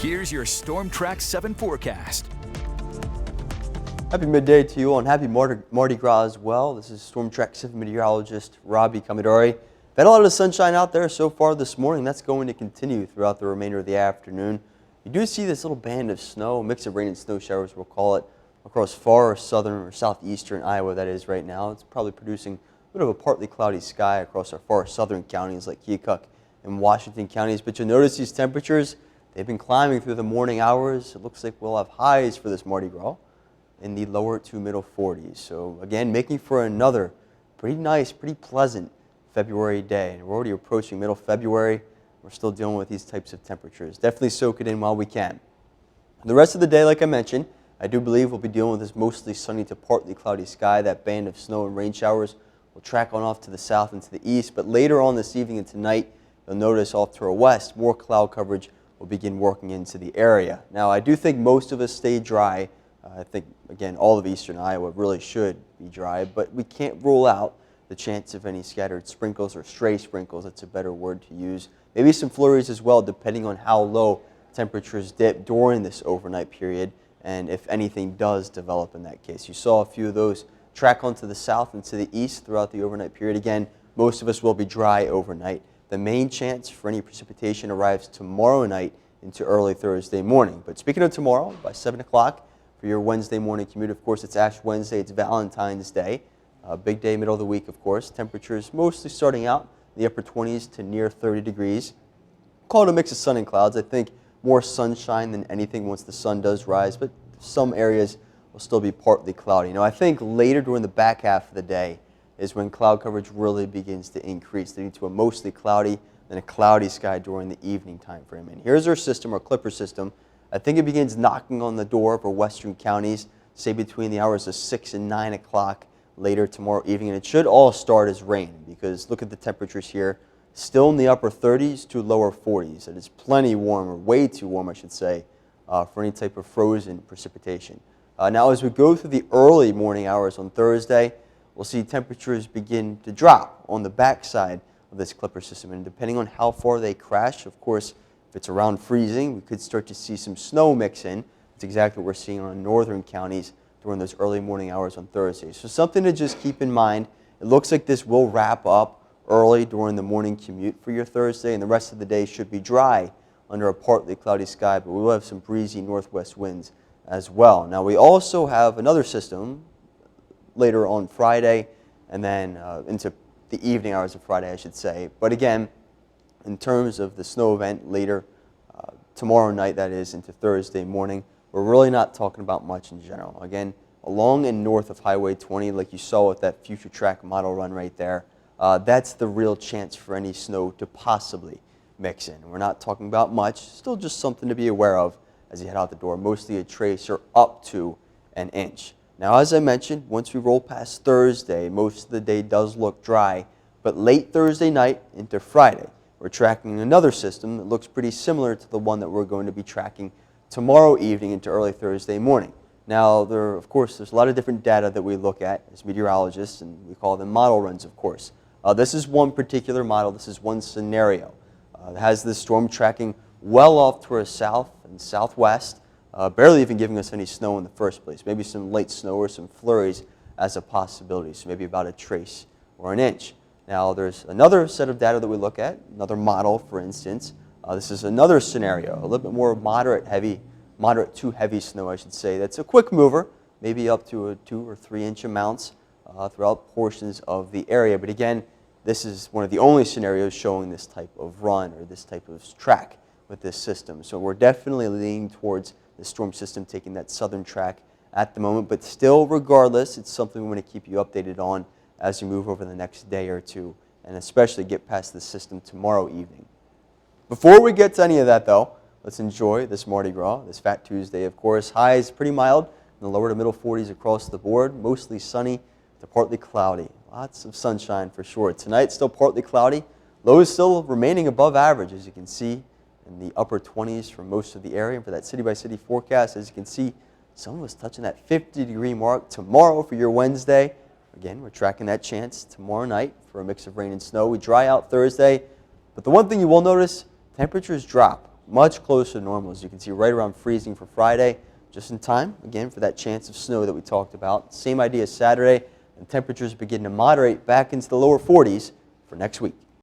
Here's your Storm Track 7 forecast. Happy midday to you all, and happy Mardi Gras as well. This is Storm Track 7 meteorologist Robbie Commodore. Been a lot of sunshine out there so far this morning. That's going to continue throughout the remainder of the afternoon. You do see this little band of snow, a mix of rain and snow showers, we'll call it, across far southern or southeastern Iowa, that is right now. It's probably producing a bit of a partly cloudy sky across our far southern counties like Keokuk and Washington counties. But you'll notice these temperatures, they've been climbing through the morning hours. It looks like we'll have highs for this Mardi Gras in the lower to middle 40s. So again, making for another pretty nice, pretty pleasant February day. And we're already approaching middle February. We're still dealing with these types of temperatures. Definitely soak it in while we can. The rest of the day, like I mentioned, I do believe we'll be dealing with this mostly sunny to partly cloudy sky. That band of snow and rain showers will track on off to the south and to the east. But later on this evening and tonight, you'll notice off to our west, more cloud coverage will begin working into the area. Now, I do think most of us stay dry. I think, again, all of eastern Iowa really should be dry, but we can't rule out the chance of any scattered sprinkles or stray sprinkles. That's a better word to use. Maybe some flurries as well, depending on how low temperatures dip during this overnight period and if anything does develop in that case. You saw a few of those track onto the south and to the east throughout the overnight period. Again, most of us will be dry overnight. The main chance for any precipitation arrives tomorrow night into early Thursday morning. But speaking of tomorrow, by 7 o'clock, for your Wednesday morning commute, of course, it's Ash Wednesday, it's Valentine's Day. Big day, middle of the week, of course. Temperatures mostly starting out in the upper 20s to near 30 degrees. Call it a mix of sun and clouds. I think more sunshine than anything once the sun does rise, but some areas will still be partly cloudy. Now, I think later during the back half of the day is when cloud coverage really begins to increase, leading to a mostly cloudy, then a cloudy sky during the evening time frame. And here's our system, our Clipper system. I think it begins knocking on the door for western counties, say between the hours of 6 and 9 o'clock later tomorrow evening. And it should all start as rain because look at the temperatures here. Still in the upper 30s to lower 40s. It is plenty warm, or way too warm, I should say, for any type of frozen precipitation. Now, as we go through the early morning hours on Thursday, we'll see temperatures begin to drop on the backside of this Clipper system. And depending on how far they crash, of course, if it's around freezing, we could start to see some snow mix in. That's exactly what we're seeing on northern counties during those early morning hours on Thursday. So something to just keep in mind. It looks like this will wrap up early during the morning commute for your Thursday, and the rest of the day should be dry under a partly cloudy sky, but we will have some breezy northwest winds as well. Now, we also have another system later on Friday and then into the evening hours of Friday, I should say. But again, in terms of the snow event later tomorrow night, that is, into Thursday morning, we're really not talking about much in general. Again, along and north of Highway 20, like you saw with that future track model run right there, that's the real chance for any snow to possibly mix in. We're not talking about much, still just something to be aware of as you head out the door, mostly a trace or up to an inch. Now, as I mentioned, once we roll past Thursday, most of the day does look dry, but late Thursday night into Friday, we're tracking another system that looks pretty similar to the one that we're going to be tracking tomorrow evening into early Thursday morning. Now, of course, there's a lot of different data that we look at as meteorologists, and we call them model runs, of course. This is one particular model. This is one scenario. It has this storm tracking well off to our south and southwest, barely even giving us any snow in the first place. Maybe some light snow or some flurries as a possibility, so maybe about a trace or an inch. Now, there's another set of data that we look at, another model, for instance. This is another scenario, a little bit more moderate to heavy snow, I should say. That's a quick mover, maybe up to a 2 or 3 inch amounts throughout portions of the area. But again, this is one of the only scenarios showing this type of run or this type of track with this system. So we're definitely leaning towards the storm system taking that southern track at the moment. But still, regardless, it's something we want to keep you updated on as you move over the next day or two, and especially get past the system tomorrow evening. Before we get to any of that, though, let's enjoy this Mardi Gras, this Fat Tuesday, of course. Highs pretty mild in the lower to middle 40s across the board, mostly sunny to partly cloudy. Lots of sunshine for sure. Tonight, still partly cloudy. Lows still remaining above average, as you can see, in the upper 20s for most of the area. And for that city-by-city forecast, as you can see, some of us touching that 50-degree mark tomorrow for your Wednesday. Again, we're tracking that chance tomorrow night for a mix of rain and snow. We dry out Thursday, but the one thing you will notice, temperatures drop much closer to normal. As you can see, right around freezing for Friday, just in time, again, for that chance of snow that we talked about. Same idea Saturday, and temperatures begin to moderate back into the lower 40s for next week.